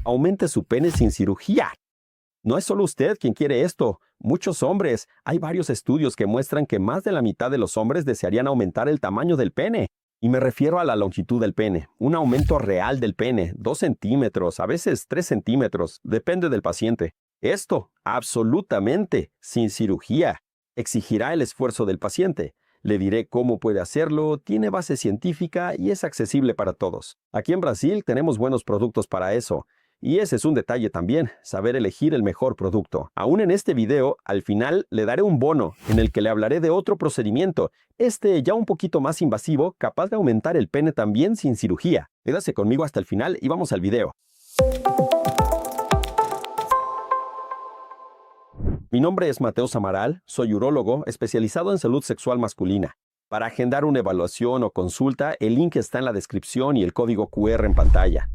Aumente su pene sin cirugía. No es solo usted quien quiere esto. Muchos hombres. Hay varios estudios que muestran que más de la mitad de los hombres desearían aumentar el tamaño del pene. Y me refiero a la longitud del pene. Un aumento real del pene, 2 centímetros, a veces 3 centímetros, depende del paciente. Esto, absolutamente, sin cirugía. Exigirá el esfuerzo del paciente. Le diré cómo puede hacerlo, tiene base científica y es accesible para todos. Aquí en Brasil tenemos buenos productos para eso. Y ese es un detalle también, saber elegir el mejor producto. Aún en este video, al final le daré un bono en el que le hablaré de otro procedimiento, ya un poquito más invasivo, capaz de aumentar el pene también sin cirugía. Quédase conmigo hasta el final y vamos al video. Mi nombre es Mateo Samaral, soy urólogo especializado en salud sexual masculina. Para agendar una evaluación o consulta, el link está en la descripción y el código QR en pantalla.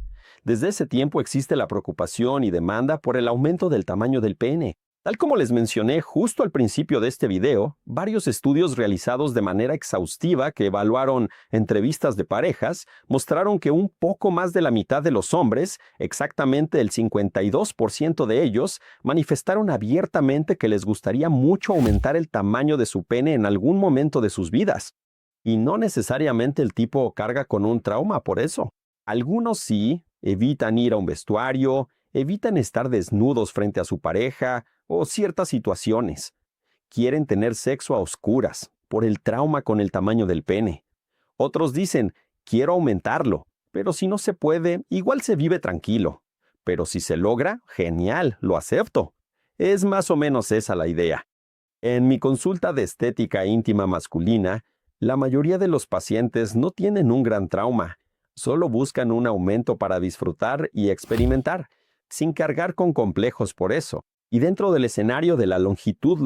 Desde ese tiempo existe la preocupación y demanda por el aumento del tamaño del pene. Tal como les mencioné justo al principio de este video, varios estudios realizados de manera exhaustiva que evaluaron entrevistas de parejas mostraron que un poco más de la mitad de los hombres, exactamente el 52% de ellos, manifestaron abiertamente que les gustaría mucho aumentar el tamaño de su pene en algún momento de sus vidas. Y no necesariamente el tipo carga con un trauma por eso. Algunos sí. Evitan ir a un vestuario, evitan estar desnudos frente a su pareja o ciertas situaciones. Quieren tener sexo a oscuras por el trauma con el tamaño del pene. Otros dicen, quiero aumentarlo, pero si no se puede, igual se vive tranquilo. Pero si se logra, genial, lo acepto. Es más o menos esa la idea. En mi consulta de estética íntima masculina, la mayoría de los pacientes no tienen un gran trauma. Solo buscan un aumento para disfrutar y experimentar, sin cargar con complejos por eso. Y dentro del escenario de la longitud,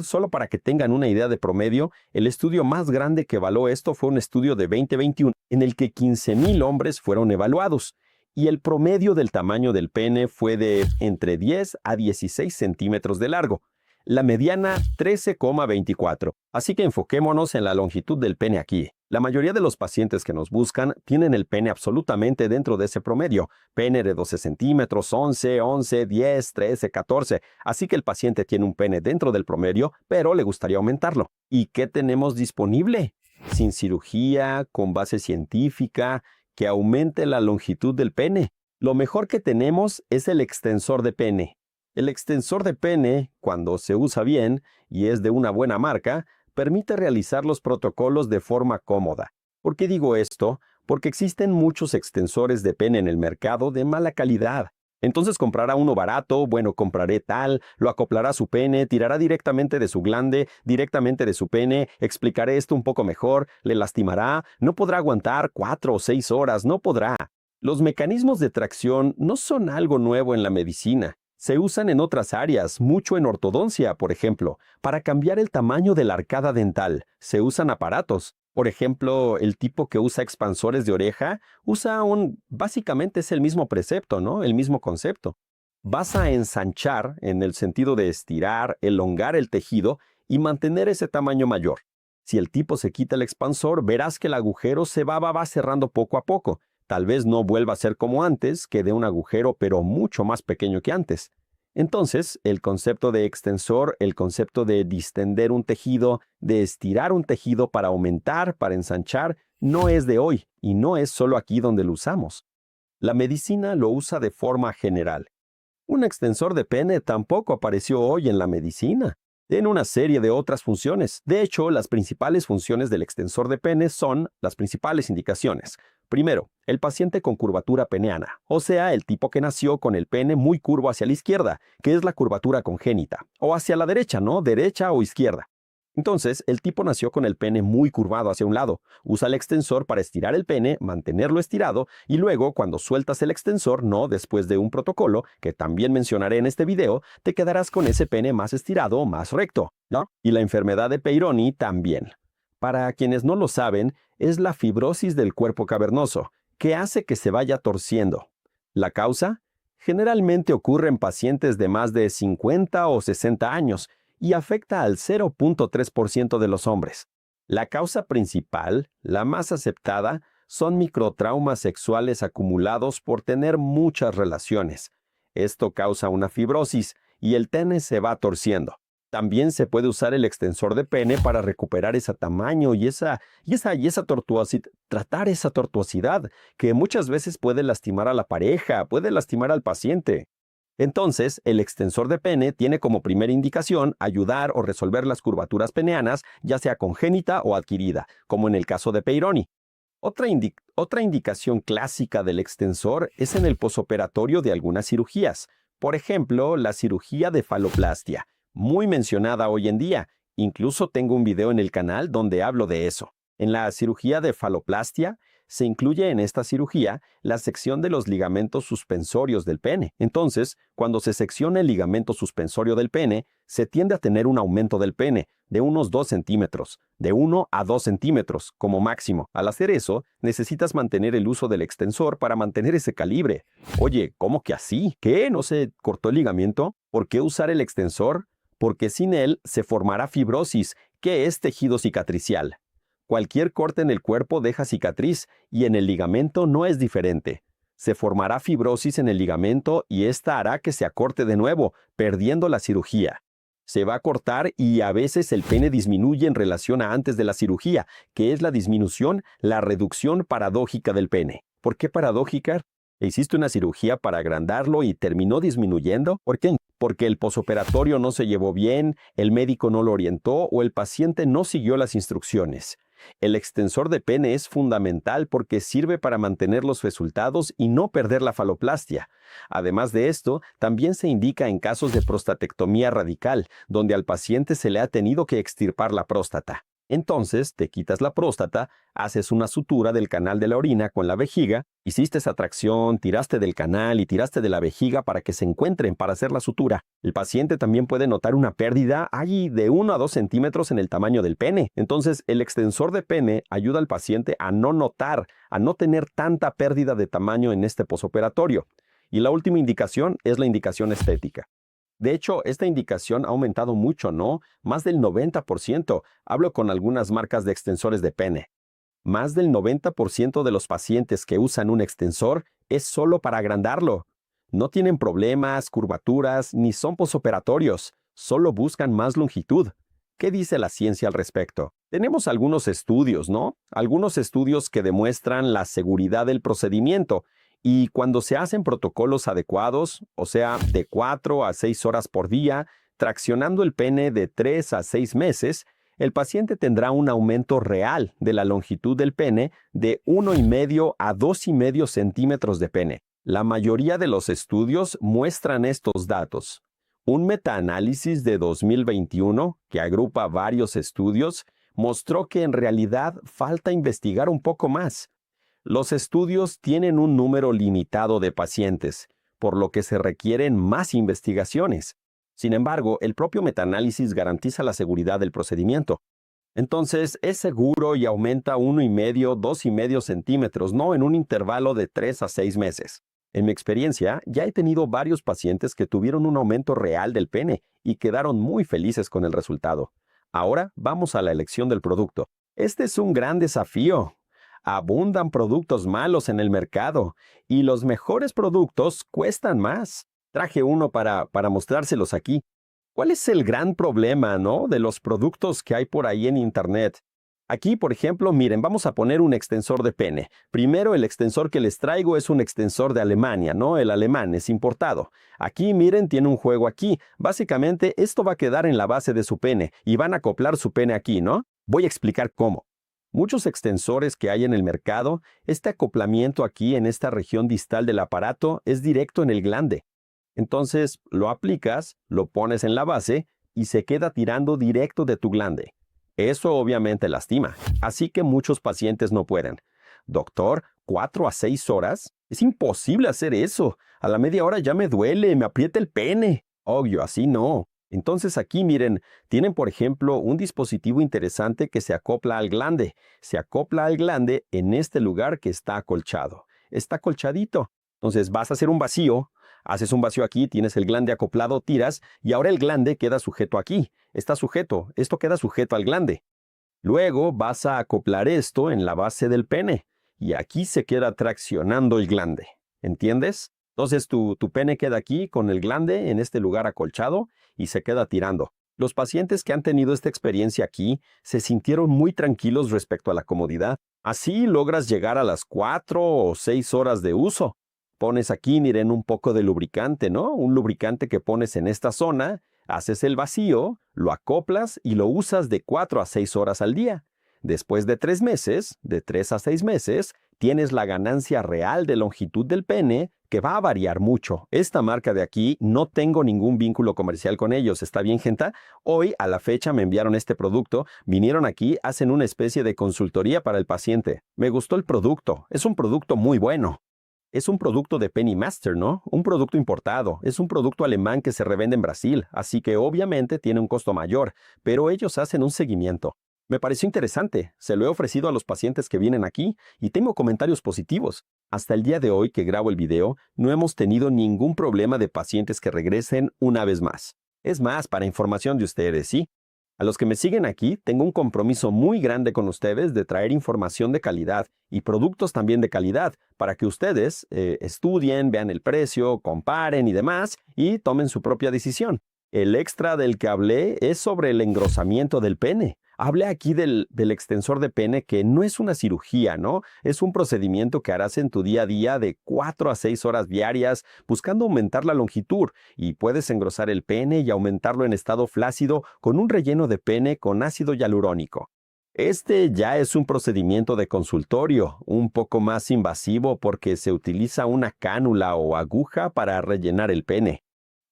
solo para que tengan una idea de promedio, el estudio más grande que evaluó esto fue un estudio de 2021, en el que 15,000 hombres fueron evaluados, y el promedio del tamaño del pene fue de entre 10 a 16 centímetros de largo. La mediana 13,24. Así que enfoquémonos en la longitud del pene aquí. La mayoría de los pacientes que nos buscan tienen el pene absolutamente dentro de ese promedio. Pene de 12 centímetros, 11, 10, 13, 14. Así que el paciente tiene un pene dentro del promedio, pero le gustaría aumentarlo. ¿Y qué tenemos disponible? Sin cirugía, con base científica, que aumente la longitud del pene. Lo mejor que tenemos es el extensor de pene. El extensor de pene, cuando se usa bien y es de una buena marca, permite realizar los protocolos de forma cómoda. ¿Por qué digo esto? Porque existen muchos extensores de pene en el mercado de mala calidad. Entonces comprará uno barato, bueno, compraré tal, lo acoplará a su pene, tirará directamente de su glande, directamente de su pene, explicaré esto un poco mejor, le lastimará, no podrá aguantar 4 o 6 horas, no podrá. Los mecanismos de tracción no son algo nuevo en la medicina. Se usan en otras áreas, mucho en ortodoncia, por ejemplo. Para cambiar el tamaño de la arcada dental, se usan aparatos. Por ejemplo, el tipo que usa expansores de oreja, básicamente es el mismo precepto, ¿no? El mismo concepto. Vas a ensanchar, en el sentido de estirar, elongar el tejido y mantener ese tamaño mayor. Si el tipo se quita el expansor, verás que el agujero va cerrando poco a poco. Tal vez no vuelva a ser como antes, quede un agujero pero mucho más pequeño que antes. Entonces, el concepto de extensor, el concepto de distender un tejido, de estirar un tejido para aumentar, para ensanchar, no es de hoy y no es solo aquí donde lo usamos. La medicina lo usa de forma general. Un extensor de pene tampoco apareció hoy en la medicina. Tiene una serie de otras funciones. De hecho, las principales funciones del extensor de pene son las principales indicaciones. Primero, el paciente con curvatura peneana, o sea, el tipo que nació con el pene muy curvo hacia la izquierda, que es la curvatura congénita, o hacia la derecha, ¿no? Derecha o izquierda. Entonces, el tipo nació con el pene muy curvado hacia un lado. Usa el extensor para estirar el pene, mantenerlo estirado, y luego, cuando sueltas el extensor, no después de un protocolo, que también mencionaré en este video, te quedarás con ese pene más estirado, más recto, ¿no? Y la enfermedad de Peyronie también. Para quienes no lo saben, es la fibrosis del cuerpo cavernoso, que hace que se vaya torciendo. ¿La causa? Generalmente ocurre en pacientes de más de 50 o 60 años y afecta al 0,3% de los hombres. La causa principal, la más aceptada, son microtraumas sexuales acumulados por tener muchas relaciones. Esto causa una fibrosis y el pene se va torciendo. También se puede usar el extensor de pene para recuperar ese tamaño y tratar esa tortuosidad que muchas veces puede lastimar a la pareja, puede lastimar al paciente. Entonces, el extensor de pene tiene como primera indicación ayudar o resolver las curvaturas peneanas, ya sea congénita o adquirida, como en el caso de Peyronie. Otra indicación clásica del extensor es en el posoperatorio de algunas cirugías. Por ejemplo, la cirugía de faloplastia, muy mencionada hoy en día. Incluso tengo un video en el canal donde hablo de eso. En la cirugía de faloplastia, se incluye en esta cirugía la sección de los ligamentos suspensorios del pene. Entonces, cuando se secciona el ligamento suspensorio del pene, se tiende a tener un aumento del pene de unos 2 centímetros, de 1 a 2 centímetros como máximo. Al hacer eso, necesitas mantener el uso del extensor para mantener ese calibre. Oye, ¿cómo que así? ¿Qué? ¿No se cortó el ligamento? ¿Por qué usar el extensor? Porque sin él se formará fibrosis, que es tejido cicatricial. Cualquier corte en el cuerpo deja cicatriz y en el ligamento no es diferente. Se formará fibrosis en el ligamento y esta hará que se acorte de nuevo, perdiendo la cirugía. Se va a cortar y a veces el pene disminuye en relación a antes de la cirugía, que es la reducción paradójica del pene. ¿Por qué paradójica? ¿Hiciste una cirugía para agrandarlo y terminó disminuyendo? ¿Por qué? Porque el posoperatorio no se llevó bien, el médico no lo orientó o el paciente no siguió las instrucciones. El extensor de pene es fundamental porque sirve para mantener los resultados y no perder la faloplastia. Además de esto, también se indica en casos de prostatectomía radical, donde al paciente se le ha tenido que extirpar la próstata. Entonces, te quitas la próstata, haces una sutura del canal de la orina con la vejiga, hiciste esa tracción, tiraste del canal y tiraste de la vejiga para que se encuentren para hacer la sutura. El paciente también puede notar una pérdida ahí de 1 a 2 centímetros en el tamaño del pene. Entonces, el extensor de pene ayuda al paciente a no tener tanta pérdida de tamaño en este posoperatorio. Y la última indicación es la indicación estética. De hecho, esta indicación ha aumentado mucho, ¿no? Más del 90%. Hablo con algunas marcas de extensores de pene. Más del 90% de los pacientes que usan un extensor es solo para agrandarlo. No tienen problemas, curvaturas, ni son posoperatorios. Solo buscan más longitud. ¿Qué dice la ciencia al respecto? Tenemos algunos estudios, ¿no? Algunos estudios que demuestran la seguridad del procedimiento. Y cuando se hacen protocolos adecuados, o sea, de 4 a 6 horas por día, traccionando el pene de 3 a 6 meses, el paciente tendrá un aumento real de la longitud del pene de 1,5 a 2,5 centímetros de pene. La mayoría de los estudios muestran estos datos. Un metaanálisis de 2021, que agrupa varios estudios, mostró que en realidad falta investigar un poco más. Los estudios tienen un número limitado de pacientes, por lo que se requieren más investigaciones. Sin embargo, el propio metaanálisis garantiza la seguridad del procedimiento. Entonces, es seguro y aumenta 1,5, 2,5 centímetros, no en un intervalo de 3 a 6 meses. En mi experiencia, ya he tenido varios pacientes que tuvieron un aumento real del pene y quedaron muy felices con el resultado. Ahora, vamos a la elección del producto. Este es un gran desafío. Abundan productos malos en el mercado y los mejores productos cuestan más. Traje uno para mostrárselos aquí. ¿Cuál es el gran problema, de los productos que hay por ahí en internet? Aquí, por ejemplo, miren, vamos a poner un extensor de pene. Primero, el extensor que les traigo es un extensor de Alemania, el alemán es importado. Aquí, miren, tiene un juego aquí. Básicamente, esto va a quedar en la base de su pene y van a acoplar su pene aquí, ¿no? Voy a explicar cómo. Muchos extensores que hay en el mercado, este acoplamiento aquí en esta región distal del aparato es directo en el glande. Entonces, lo aplicas, lo pones en la base y se queda tirando directo de tu glande. Eso obviamente lastima, así que muchos pacientes no pueden. Doctor, 4 a 6 horas, es imposible hacer eso. A la media hora ya me duele, me aprieta el pene. Obvio, así no. Entonces aquí miren, tienen por ejemplo un dispositivo interesante que se acopla al glande. Se acopla al glande en este lugar que está acolchado. Está acolchadito. Entonces vas a hacer un vacío, haces un vacío aquí, tienes el glande acoplado, tiras y ahora el glande queda sujeto aquí. Está sujeto, esto queda sujeto al glande. Luego vas a acoplar esto en la base del pene. y aquí se queda traccionando el glande. ¿Entiendes? Entonces tu pene queda aquí con el glande en este lugar acolchado y se queda tirando. Los pacientes que han tenido esta experiencia aquí se sintieron muy tranquilos respecto a la comodidad. Así logras llegar a las 4 o 6 horas de uso. Pones aquí, miren, un poco de lubricante, ¿no? Un lubricante que pones en esta zona, haces el vacío, lo acoplas y lo usas de 4 a 6 horas al día. Después de 3 meses, de 3 a 6 meses, tienes la ganancia real de longitud del pene que va a variar mucho. Esta marca de aquí no tengo ningún vínculo comercial con ellos, ¿está bien, gente? Hoy, a la fecha, me enviaron este producto, vinieron aquí, hacen una especie de consultoría para el paciente. Me gustó el producto, es un producto muy bueno. Es un producto de Penny Master, ¿no? Un producto importado. Es un producto alemán que se revende en Brasil, así que obviamente tiene un costo mayor, pero ellos hacen un seguimiento. Me pareció interesante, se lo he ofrecido a los pacientes que vienen aquí y tengo comentarios positivos. Hasta el día de hoy que grabo el video, no hemos tenido ningún problema de pacientes que regresen una vez más. Es más, para información de ustedes, ¿sí? A los que me siguen aquí, tengo un compromiso muy grande con ustedes de traer información de calidad y productos también de calidad para que ustedes estudien, vean el precio, comparen y demás y tomen su propia decisión. El extra del que hablé es sobre el engrosamiento del pene. Hablé aquí del extensor de pene que no es una cirugía, ¿no? Es un procedimiento que harás en tu día a día de 4 a 6 horas diarias buscando aumentar la longitud y puedes engrosar el pene y aumentarlo en estado flácido con un relleno de pene con ácido hialurónico. Este ya es un procedimiento de consultorio, un poco más invasivo porque se utiliza una cánula o aguja para rellenar el pene.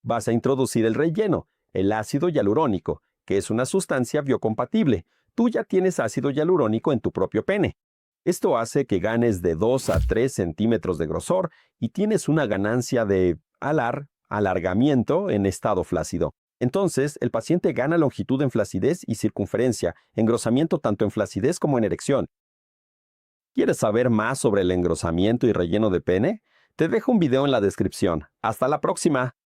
Vas a introducir el relleno, el ácido hialurónico, que es una sustancia biocompatible. Tú ya tienes ácido hialurónico en tu propio pene. Esto hace que ganes de 2 a 3 centímetros de grosor y tienes una ganancia de alargamiento en estado flácido. Entonces, el paciente gana longitud en flacidez y circunferencia, engrosamiento tanto en flacidez como en erección. ¿Quieres saber más sobre el engrosamiento y relleno de pene? Te dejo un video en la descripción. ¡Hasta la próxima!